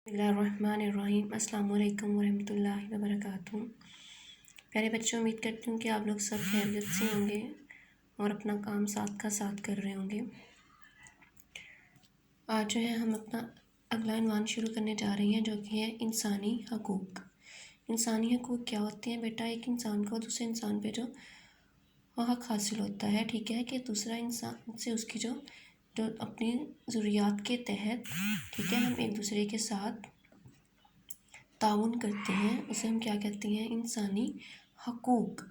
बिस्मिल्लाहिर्रहमानिर्रहीम अस्सलाम वालेकुम वरहमतुल्लाहि वबरकातुहू। प्यारे बच्चों, उम्मीद करती हूँ कि आप लोग सब खैरियत से होंगे और अपना काम साथ का साथ कर रहे होंगे। आज जो है हम अपना अगला इन्वान शुरू करने जा रही हैं, जो कि है इंसानी हकूक़। इंसानी हकूक़ क्या होते हैं बेटा? एक इंसान को दूसरे इंसान पे जो हक हासिल होता है, ठीक है, कि दूसरा इंसान से उसकी जो जो अपनी ज़रूरियात के तहत, ठीक है, हम एक दूसरे के साथ ताउन करते हैं, उसे हम क्या कहते हैं? इंसानी हकूक़।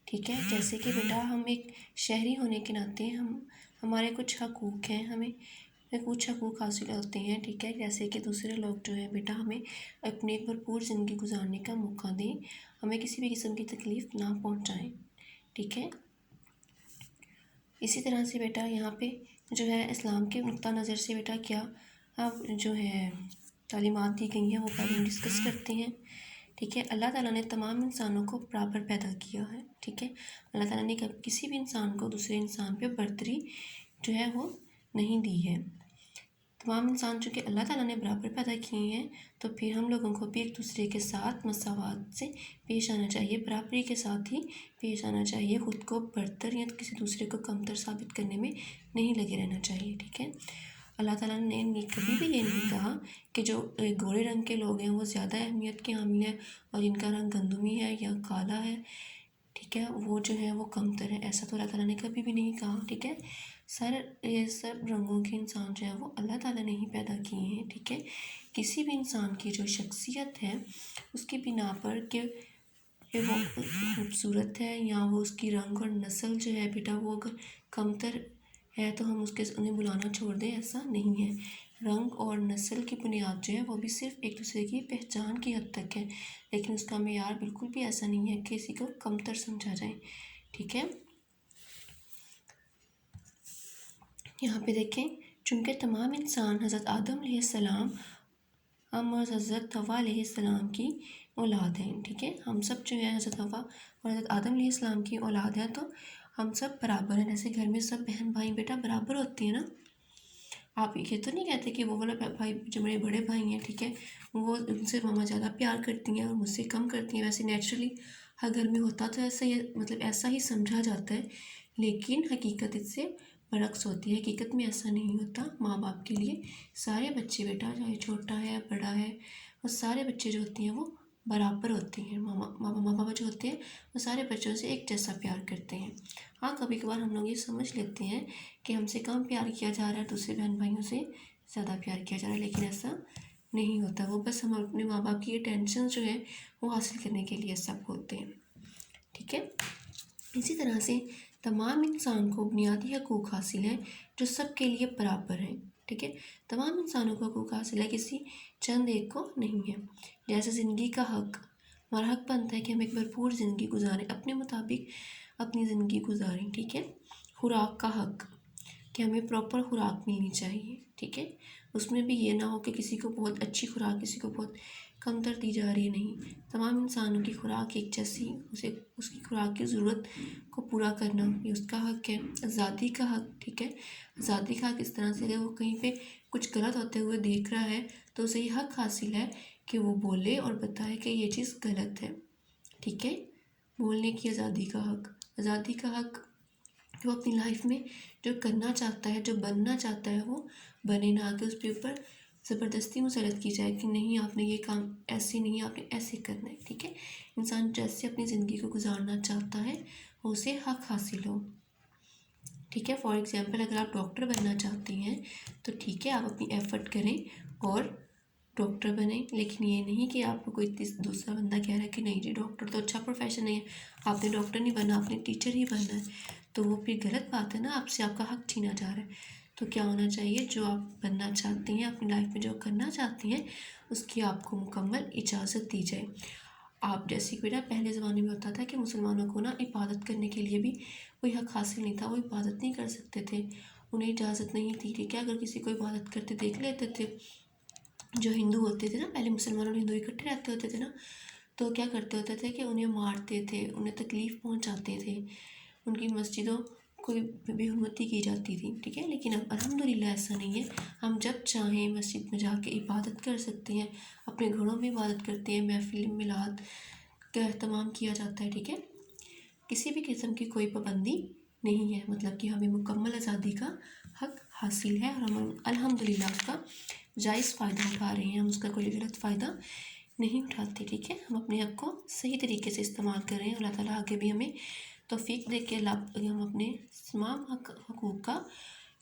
ठीक है, जैसे कि बेटा हम एक शहरी होने के नाते हमारे कुछ हकूक़ हैं, हमें कुछ हकूक़ हासिल होते हैं, ठीक है, जैसे कि दूसरे लोग जो है बेटा हमें अपनी भरपूर ज़िंदगी गुजारने का मौका दें, हमें किसी भी किस्म की तकलीफ़ ना पहुँचाएँ। ठीक है, इसी तरह से बेटा यहाँ पे जो है इस्लाम के नुक्ता नज़र से बेटा क्या अब जो है तालीमात दी गई हैं वो पहले हम डिस्कस करते हैं। ठीक है, अल्लाह ताला ने तमाम इंसानों को बराबर पैदा किया है। ठीक है, अल्लाह ताला ने किसी भी इंसान को दूसरे इंसान पे बर्तरी जो है वो नहीं दी है। तमाम इंसान चूँकि अल्लाह ताला ने बराबर पैदा किए हैं, तो फिर हम लोगों को भी एक दूसरे के साथ मसावात से पेश आना चाहिए, बराबरी के साथ ही पेश आना चाहिए। ख़ुद को बरतर या किसी दूसरे को कमतर साबित करने में नहीं लगे रहना चाहिए। ठीक है, अल्लाह ताला ने कभी भी ये नहीं कहा कि जो गोरे रंग के लोग हैं वो ज़्यादा अहमियत के हामिल हैं और जिनका रंग गंदमी है या काला है, ठीक है, वो जो है वो कमतर है। ऐसा तो अल्लाह ताला ने कभी भी नहीं कहा। ठीक है, ये सब रंगों के इंसान जो है वो अल्लाह ताला ने ही पैदा किए हैं। ठीक है, किसी भी इंसान की जो शख्सियत है उसकी बिना पर कि वो खूबसूरत है या वो उसकी रंग और नस्ल जो है बेटा वो अगर कमतर है तो हम उन्हें बुलाना छोड़ दें, ऐसा नहीं है। रंग और नस्ल की बुनियाद जो है वो भी सिर्फ एक दूसरे की पहचान की हद तक है, लेकिन उसका मेयार बिल्कुल भी ऐसा नहीं है कि किसी को कमतर समझा जाए। ठीक है, यहाँ पे देखें, चूँकि तमाम इंसान हज़रत आदम अलैहिस्सलाम और हज़रत हव्वा अलैहिस्सलाम की औलाद हैं। ठीक है, हम सब जो है हज़रत हव्वा और हज़रत आदम अलैहिस्सलाम की औलाद हैं, तो हम सब बराबर हैं। जैसे घर में सब बहन भाई बेटा बराबर होती हैं ना। आप ये तो नहीं कहते कि वो वाला भाई जो मेरे बड़े भाई हैं, ठीक है, वो उनसे मामा ज़्यादा प्यार करती हैं और मुझसे कम करती हैं। वैसे नेचुरली हर घर में होता तो ऐसा ही, मतलब ऐसा ही समझा जाता है, लेकिन हकीकत इससे बरक्स होती है। हकीकत में ऐसा नहीं होता। माँ बाप के लिए सारे बच्चे बेटा, चाहे छोटा है बड़ा है, वो सारे बच्चे जो होते हैं वो बराबर होते हैं। माँ बाप जो होते हैं वो सारे बच्चों से एक जैसा प्यार करते हैं। हाँ, कभी कभार हम लोग ये समझ लेते हैं कि हमसे कम प्यार किया जा रहा है, दूसरे बहन भाइयों से ज़्यादा प्यार किया जा रहा है, लेकिन ऐसा नहीं होता। वो बस हम अपने माँ बाप की अटेंशन जो है वो हासिल करने के लिए ऐसा बोलते हैं। ठीक है, इसी तरह से तमाम इंसान को बुनियादी हकूक़ हासिल हैं जो सब के लिए बराबर हैं। ठीक है, तमाम इंसानों को हकूक़ हासिल है, किसी चंद एक को नहीं है। जैसे ज़िंदगी का हक, हमारा हक बनता है कि हम एक भरपूर ज़िंदगी गुजारें, अपने मुताबिक अपनी ज़िंदगी गुजारें। ठीक है, खुराक का हक, कि हमें प्रॉपर खुराक मिलनी चाहिए। ठीक है, उसमें भी ये ना हो कि किसी को बहुत अच्छी खुराक, किसी को बहुत कमतर दी जा रही है। नहीं, तमाम इंसानों की खुराक एक जैसी, उसे उसकी खुराक की ज़रूरत को पूरा करना ये उसका हक है। आज़ादी का हक, ठीक है, आज़ादी का हक इस तरह से कि वो कहीं पे कुछ गलत होते हुए देख रहा है तो उसे ये हक हासिल है कि वो बोले और बताए कि ये चीज़ गलत है। ठीक है, बोलने की आज़ादी का हक, आज़ादी का हक, वो अपनी लाइफ में जो करना चाहता है, जो बनना चाहता है वो बने, ना कि उसके ऊपर ज़बरदस्ती मुसलत की जाए कि नहीं आपने ये काम ऐसे नहीं, आपने ऐसे करना है। ठीक है, इंसान जैसे अपनी ज़िंदगी को गुजारना चाहता है वो उसे हक हासिल हो। ठीक है, फॉर एग्ज़ाम्पल अगर आप डॉक्टर बनना चाहती हैं तो ठीक है, आप अपनी एफ़र्ट करें और डॉक्टर बने, लेकिन ये नहीं कि आपको कोई दूसरा बंदा कह रहा है कि नहीं जी डॉक्टर तो अच्छा प्रोफेशन नहीं है, आपने डॉक्टर नहीं बनना, आपने टीचर ही बनना है, तो वो फिर गलत बात है ना, आपसे आपका हक छीना जा रहा है। तो क्या होना चाहिए, जो आप बनना चाहती हैं, अपनी लाइफ में जो करना चाहती हैं, उसकी आपको मुकम्मल इजाज़त दी जाए। आप जैसे कि बेटा पहले ज़माने में होता था कि मुसलमानों को ना इबादत करने के लिए भी कोई हक हासिल नहीं था, वो इबादत नहीं कर सकते थे, उन्हें इजाज़त नहीं थी। ठीक है, अगर किसी को इबादत करते देख लेते थे, जो हिंदू होते थे ना, पहले मुसलमान और हिंदू इकट्ठे रहते होते थे ना, तो क्या करते होते थे कि उन्हें मारते थे, उन्हें तकलीफ़ पहुंचाते थे, उनकी मस्जिदों कोई बेहुरमती की जाती थी, ठीक है। लेकिन अब अल्हम्दुलिल्लाह ऐसा नहीं है, हम जब चाहें मस्जिद में जाके इबादत कर सकते हैं, अपने घरों में इबादत करते हैं, महफिल मिलाद का अहतमाम किया जाता है, ठीक है। किसी भी किस्म की कोई पाबंदी नहीं है, मतलब कि हमें मुकम्मल आज़ादी का हक हासिल है और हम अल्हम्दुलिल्लाह उसका जायज़ फ़ायदा उठा रहे हैं, हम उसका कोई गलत फ़ायदा नहीं उठाते, ठीक है। हम अपने हक को सही तरीके से इस्तेमाल कर रहे हैं। अल्लाह ताला आगे भी हमें तौफीक दे के हम अपने तमाम हकूक़ का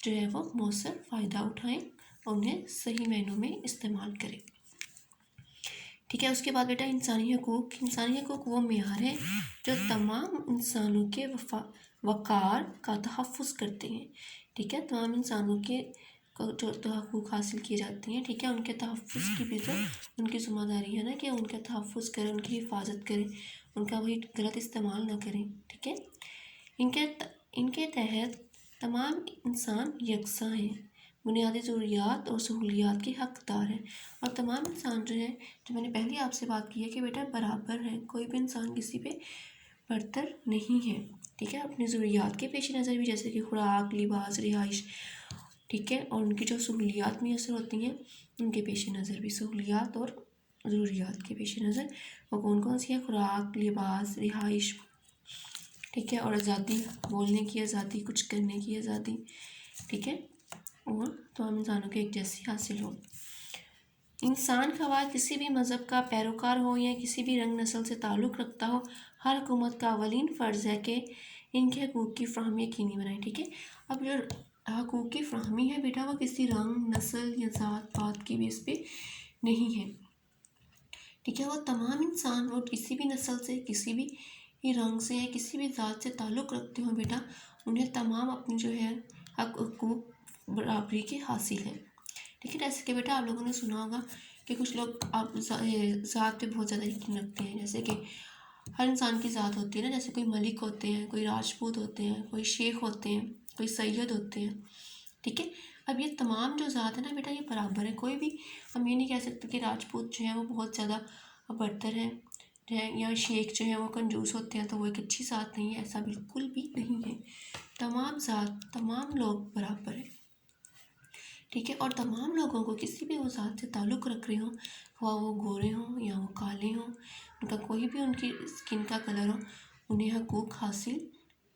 जो है वो मौसर फ़ायदा उठाएं और उन्हें सही मायनों में इस्तेमाल करें, ठीक है। उसके बाद बेटा इंसानी हकूक़ वो मेयार है जो तमाम इंसानों के वक़ार का तहफ़्फ़ुज़ करते हैं, ठीक है। तमाम इंसानों के जो हकूक़ हासिल किए जाते हैं, ठीक है, उनके तहफ़्फ़ुज़ की भी तो उनकी ज़िम्मेदारी है ना कि उनका तहफ़्फ़ुज़ करें, उनकी हिफाजत करें, उनका वही गलत इस्तेमाल ना करें, ठीक है। इनके तहत तमाम इंसान यकसा हैं, बुनियादी ज़रूरियात और सहूलियात के हकदार हैं, और तमाम इंसान जो है, जो मैंने पहले आपसे बात की है कि बेटा बराबर है, कोई भी इंसान किसी पे बरतर नहीं है, ठीक है। अपनी ज़रूरियात के पेश नज़र भी, जैसे कि खुराक, लिबास, रिहाइश, ठीक है, और उनकी जो सहूलियात मैसर होती हैं उनके पेश नज़र भी, सहूलियात और ज़रूरियात के पेश नज़र वो कौन कौन सी हैं? खुराक, लिबास, रिहाइश, ठीक है, और आज़ादी, बोलने की आज़ादी, कुछ करने की आज़ादी, ठीक है, और तमाम इंसानों के एक जैसी हासिल हो। इंसान ख़वाह किसी भी मज़हब का पैरोकार हो या किसी भी रंग नस्ल से ताल्लुक़ रखता हो, हर हुकूमत का अवलीन फ़र्ज़ है कि इनके हकूक़ की फ़राहमी यकीनी बनाए, ठीक है। अब जो हकूक़ की फ़राहमी है बेटा वो किसी रंग, नस्ल या ज़ात पात की बेस पे नहीं है, ठीक है। वो तमाम इंसान और किसी भी नस्ल से, किसी भी रंग से या किसी भी ज़ात से ताल्लुक़ रखते हो बेटा, उन्हें तमाम अपनी जो है हकूक़ बराबरी के हासिल है, ठीक है। जैसे कि बेटा आप लोगों ने सुना होगा कि कुछ लोग आप ज़ात पे बहुत ज़्यादा यकीन रखते हैं, जैसे कि हर इंसान की ज़ात होती है ना, जैसे कोई मलिक होते हैं, कोई राजपूत होते हैं, कोई शेख होते हैं, कोई सैयद होते हैं, ठीक है। अब ये तमाम जो ज़ात है ना बेटा ये बराबर है, कोई भी हम ये नहीं कह सकते कि राजपूत जो है वो बहुत ज़्यादा बरतर है या शेख जो है वो कंजूस होते हैं तो वो एक अच्छी ज़ात नहीं है, ऐसा बिल्कुल भी नहीं है। तमाम ज़ात, तमाम लोग बराबर है, ठीक है। और तमाम लोगों को किसी भी वो ज़ात से ताल्लुक़ रख रहे हों, वह वो गोरे हों या वो काले हों, उनका कोई भी उनकी स्किन का कलर हो, उन्हें हकूक़ हासिल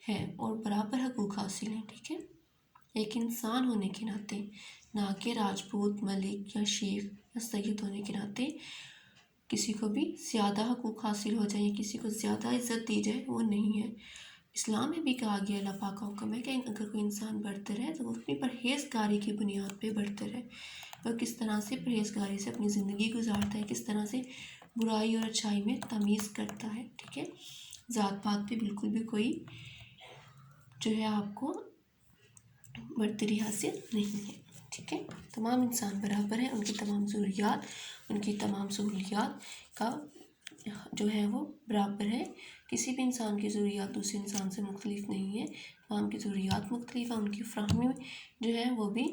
है और बराबर हकूक़ हासिल है, ठीक है। एक इंसान होने के नाते, ना कि राजपूत, मलिक या शेख या सैयद होने के नाते किसी को भी ज़्यादा हकूक़ हासिल हो जाए, किसी को ज़्यादा इज़्ज़त दी जाए, वो नहीं है। इस्लाम में भी कहा गया, अल्लाह पाक का हुक्म है कि अगर कोई इंसान बरतर है तो वो अपनी परहेज़गारी की बुनियाद पे बरतर है, और किस तरह से परहेज़गारी से अपनी ज़िंदगी गुजारता है, किस तरह से बुराई और अच्छाई में तमीज़ करता है, ठीक है। ज़ात पात पे बिल्कुल भी कोई जो है आपको बरतरी हासिल नहीं है, ठीक है। तमाम इंसान बराबर हैं, उनकी तमाम ज़रूरियात, उनकी तमाम सहूलियात का जो है वो बराबर है। किसी भी इंसान की ज़रूरियात दूसरे इंसान से मुख्तलिफ नहीं है, तमाम की ज़रूरियात मुख्तलिफ है, उनकी फ़राहमी जो है वो भी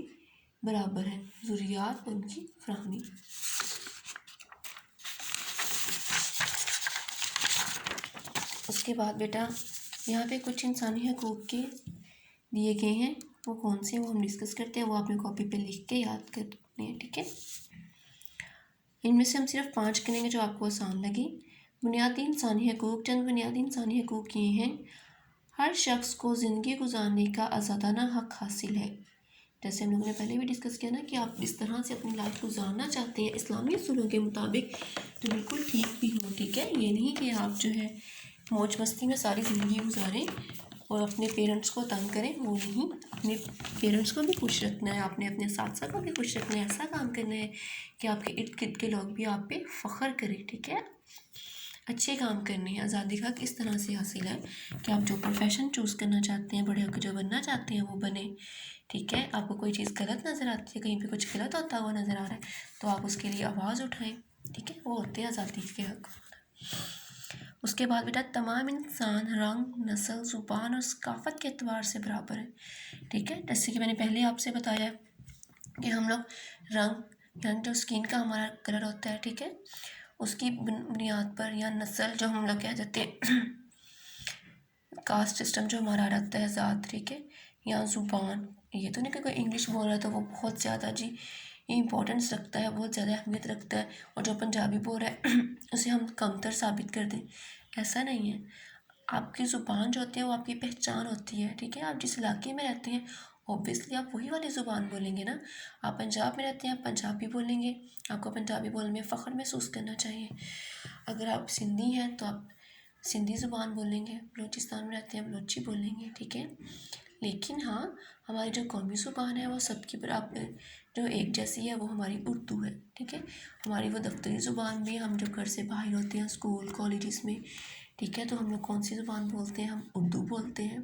बराबर है, ज़रूरियात और उनकी फ़राहमी। उसके बाद बेटा यहाँ पे कुछ इंसानी हकूक़ के दिए गए हैं, वो कौन से हैं वो हम डिस्कस करते हैं, वो आपने कॉपी पे लिख के याद करने हैं, ठीक है। इनमें से हम सिर्फ 5 करेंगे जो आपको आसान लगे। बुनियादी इंसानी हकूक़, चंद बुनियादी इंसानी हकूक़ ये हैं, हर शख्स को ज़िंदगी गुजारने का आज़ादाना हक़ हासिल है। जैसे हम लोगों ने पहले भी डिस्कस किया ना कि आप इस तरह से अपनी लाइफ गुजारना चाहते हैं इस्लामी असूलों के मुताबिक तो बिल्कुल ठीक भी हो, ठीक है। ये नहीं कि आप जो है मौज मस्ती में सारी ज़िंदगी गुजारें और अपने पेरेंट्स को तंग करें, वो नहीं। अपने पेरेंट्स को भी खुश रखना है, आपने अपने साथ को भी खुश रखना है, ऐसा काम करना है कि आपके इर्द गिर्द के लोग भी आप पे फ़ख्र करें, ठीक है। अच्छे काम करने हैं। आज़ादी का किस तरह से हासिल है कि आप जो प्रोफेशन चूज़ करना चाहते हैं, बड़े होकर जो बनना चाहते हैं वो बने, ठीक है। आपको कोई चीज़ गलत नज़र आती है, कहीं पे कुछ गलत होता हुआ नज़र आ रहा है तो आप उसके लिए आवाज़ उठाएं, ठीक है। वो होते हैं आज़ादी के हक़। उसके बाद बेटा तमाम इंसान रंग, नस्ल, ज़ुबान और सकाफ़त के एतबार से बराबर है, ठीक है। जैसे कि मैंने पहले आपसे बताया कि हम लोग रंग जो स्किन का हमारा कलर होता है, ठीक है, उसकी बुनियाद पर या नस्ल जो हम लोग कह देते हैं कास्ट सिस्टम जो हमारा रहता है ज़ात, ठीक है, या ज़ुबान, ये तो नहीं कि कोई इंग्लिश बोल रहा है तो वो बहुत ज़्यादा जी इम्पोर्टेंस रखता है, बहुत ज़्यादा अहमियत रखता है, और जो पंजाबी बोल रहा है उसे हम कमतर साबित कर दें, ऐसा नहीं है। आपकी ज़ुबान जो होती है वो आपकी पहचान होती है, ठीक है। आप जिस इलाके में रहते हैं ऑब्वियसली आप वही वाली ज़ुबान बोलेंगे ना। आप पंजाब में रहते हैं, आप पंजाबी बोलेंगे, आपको पंजाबी बोलने में फ़ख्र महसूस करना चाहिए। अगर आप सिंधी हैं तो आप सिंधी ज़ुबान बोलेंगे, बलूचिस्तान में रहते हैं बलूची बोलेंगे, ठीक है। लेकिन हाँ, हमारी जो कौमी ज़ुबान है वो सबकी बराबर जो एक जैसी है, वो हमारी उर्दू है, ठीक है। हमारी वो दफ्तरी ज़ुबान भी, हम जब घर से बाहर होते हैं स्कूल कॉलेजेस में, ठीक है, तो हम लोग कौन सी ज़ुबान बोलते हैं, हम उर्दू बोलते हैं।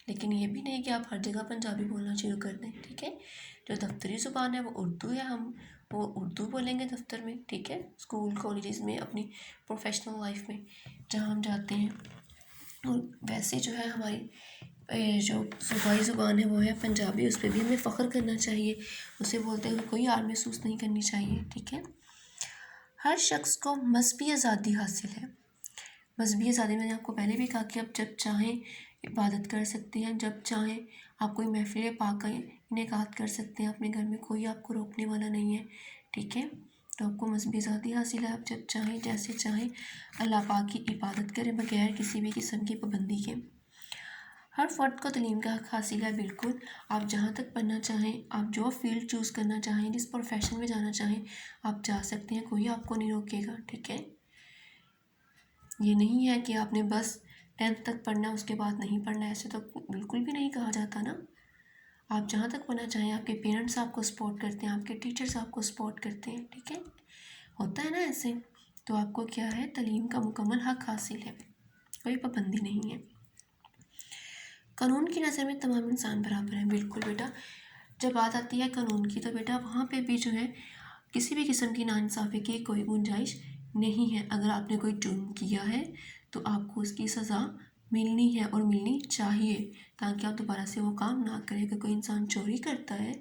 लेकिन ये भी नहीं कि आप हर जगह पंजाबी बोलना शुरू कर दें, ठीक है। जो दफ्तरी ज़ुबान है वो उर्दू है, हम वो उर्दू बोलेंगे दफ्तर में, ठीक है, स्कूल कॉलेजेस में, अपनी प्रोफेशनल लाइफ में जहाँ हम जाते हैं। और वैसे जो है हमारी जो सूबाई ज़ुबान है वो है पंजाबी, उस पर भी हमें फ़ख्र करना चाहिए, उसे बोलते हुए कोई आर महसूस नहीं करनी चाहिए, ठीक है। हर शख्स को मजहबी आज़ादी हासिल है। मजहबी आज़ादी मैंने आपको पहले भी कहा कि आप जब चाहें इबादत कर सकते हैं, जब चाहें आप कोई महफिल पाक का इनेकाद कर सकते हैं, अपने घर में कोई आपको रोकने वाला नहीं है, ठीक है। तो आपको मजहबी आज़ादी हासिल है, आप जब चाहें जैसे चाहें अल्लाह पाक की इबादत करें बगैर किसी भी किस्म की पाबंदी के। हर फ़र्द को तालीम का हक़ हासिल है, बिल्कुल। आप जहाँ तक पढ़ना चाहें, आप जो फील्ड चूज़ करना चाहें, जिस प्रोफेशन में जाना चाहें, आप जा सकते हैं, कोई आपको नहीं रोकेगा, ठीक है। ये नहीं है कि आपने बस 10th तक पढ़ना, उसके बाद नहीं पढ़ना, ऐसे तो बिल्कुल भी नहीं कहा जाता ना। आप जहाँ तक पढ़ना चाहें, आपके पेरेंट्स आपको सपोर्ट करते हैं, आपके टीचर्स आपको सपोर्ट करते हैं, ठीक है, होता है ना ऐसे। तो आपको क्या है, तालीम का मुकम्मल हक़ हासिल है, कोई पाबंदी नहीं है। कानून की नज़र में तमाम इंसान बराबर हैं, बिल्कुल बेटा। जब बात आती है कानून की तो बेटा वहाँ पे भी जो है किसी भी किस्म की नाइंसाफ़ी की कोई गुंजाइश नहीं है। अगर आपने कोई जुर्म किया है तो आपको उसकी सज़ा मिलनी है और मिलनी चाहिए, ताकि आप दोबारा से वो काम ना करें। अगर कोई इंसान चोरी करता है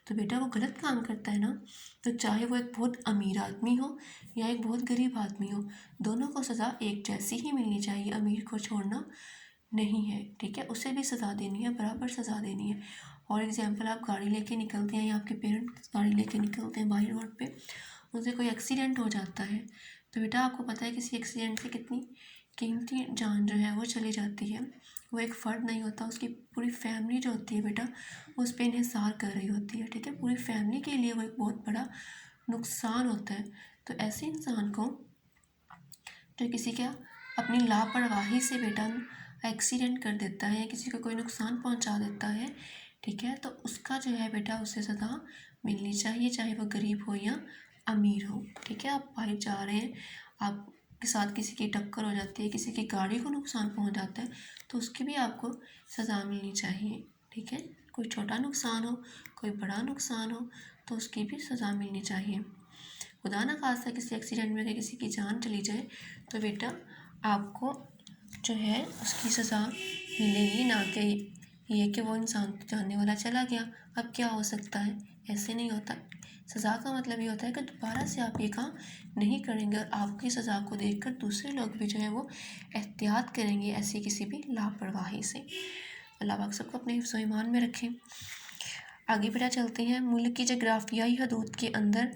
तो बेटा वो गलत काम करता है ना, तो चाहे वो एक बहुत अमीर आदमी हो या एक बहुत गरीब आदमी हो, दोनों को सज़ा एक जैसी ही मिलनी चाहिए, अमीर को छोड़ना नहीं है, ठीक है। उसे भी सज़ा देनी है, बराबर सज़ा देनी है। और एग्जाम्पल, आप गाड़ी लेके निकलते हैं या आपके पेरेंट्स गाड़ी लेके निकलते हैं बाहर रोड पे, उनसे कोई एक्सीडेंट हो जाता है तो बेटा आपको पता है किसी एक्सीडेंट से कितनी कीमती जान जो है वो चली जाती है। वो एक फ़र्द नहीं होता, उसकी पूरी फैमिली जो होती है बेटा उस पर इन्हिसार कर रही होती है, ठीक है। पूरी फैमिली के लिए वो एक बहुत बड़ा नुकसान होता है। तो ऐसे इंसान को जो किसी का अपनी लापरवाही से बेटा एक्सीडेंट कर देता है या किसी को कोई नुकसान पहुंचा देता है, ठीक है, तो उसका जो है बेटा उसे सज़ा मिलनी चाहिए, चाहे वो गरीब हो या अमीर हो, ठीक है। आप बाहर जा रहे हैं, आपके साथ किसी की टक्कर हो जाती है, किसी की गाड़ी को नुकसान पहुंच जाता है, तो उसकी भी आपको सज़ा मिलनी चाहिए, ठीक है। कोई छोटा नुकसान हो, कोई बड़ा नुकसान हो, तो उसकी भी सज़ा मिलनी चाहिए। खुदा ना खास्ता किसी एक्सीडेंट में अगर किसी की जान चली जाए तो बेटा आपको जो है उसकी सज़ा मिलेगी, ना कि ये कि वो इंसान जानने वाला चला गया, अब क्या हो सकता है, ऐसे नहीं होता। सज़ा का मतलब ये होता है कि दोबारा से आप ये काम नहीं करेंगे और आपकी सज़ा को देखकर दूसरे लोग भी जो है वो एहतियात करेंगे ऐसी किसी भी लापरवाही से। अल्लाह पाक सबको अपने हिफ्ज़ व ईमान में रखें। आगे बेटा चलते हैं। मुल्क की जगराफियाई हदूद के अंदर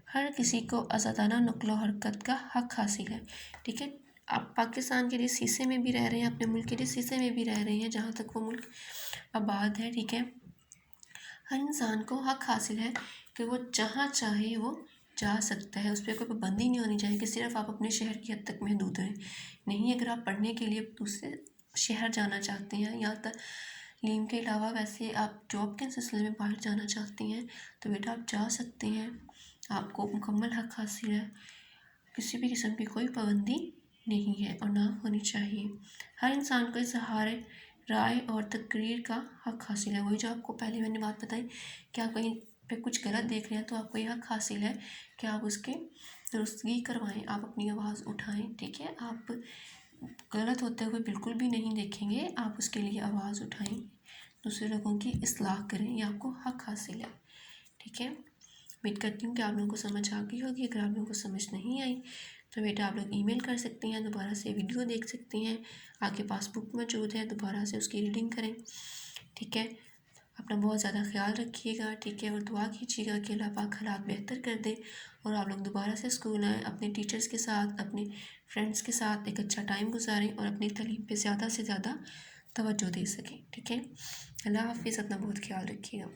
हर किसी को आज़ादाना नक़्ल हरकत का हक़ हासिल है, ठीक है। आप पाकिस्तान के जिस हिस्से में भी रह रहे हैं, अपने मुल्क के जिस हिस्से में भी रह रहे हैं, जहाँ तक वो मुल्क आबाद है, ठीक है, हर इंसान को हक़ हासिल है कि वो जहाँ चाहे वो जा सकता है। उस पर कोई पाबंदी नहीं होनी चाहिए कि सिर्फ़ आप अपने शहर की हद तक महदूद रहें। नहीं, अगर आप पढ़ने के लिए दूसरे शहर जाना चाहते हैं या तालीम के अलावा वैसे आप जॉब के सिलसिले में बाहर जाना चाहती हैं तो बेटा आप जा सकते हैं, आपको मुकम्मल हक़ हासिल है, किसी भी किस्म की कोई पाबंदी नहीं है और ना होनी चाहिए। हर इंसान को इज़हार राय और तकरीर का हक़ हासिल है। वही जो आपको पहले मैंने बात बताई कि आप कहीं पे कुछ गलत देख रहे हैं तो आपको यह हक़ हासिल है कि आप उसके दुरुस्तगी करवाएं, आप अपनी आवाज़ उठाएं, ठीक है। आप गलत होते हुए बिल्कुल भी नहीं देखेंगे, आप उसके लिए आवाज़ उठाएं, दूसरे लोगों की इस्लाह करें, ये आपको हक़ हासिल है, ठीक है। उम्मीद करती हूँ कि आप लोगों को समझ आ गई होगी। अगर आप लोगों को समझ नहीं आई तो बेटा आप लोग ईमेल कर सकती हैं, दोबारा से वीडियो देख सकती हैं, आपके पास बुक मौजूद है, दोबारा से उसकी रीडिंग करें। ठीक है, अपना बहुत ज़्यादा ख्याल रखिएगा। ठीक है, और दुआ कीजिएगा कि अल्लाह पाक हालात बेहतर कर दे और आप लोग दोबारा से स्कूल आएँ, अपने टीचर्स के साथ, अपने फ्रेंड्स के साथ एक अच्छा टाइम गुजारें और अपनी तालीम पे ज़्यादा से ज़्यादा तवज्जो दे सकें। ठीक है, अल्लाह हाफ़िज़, अपना बहुत ख्याल रखिएगा।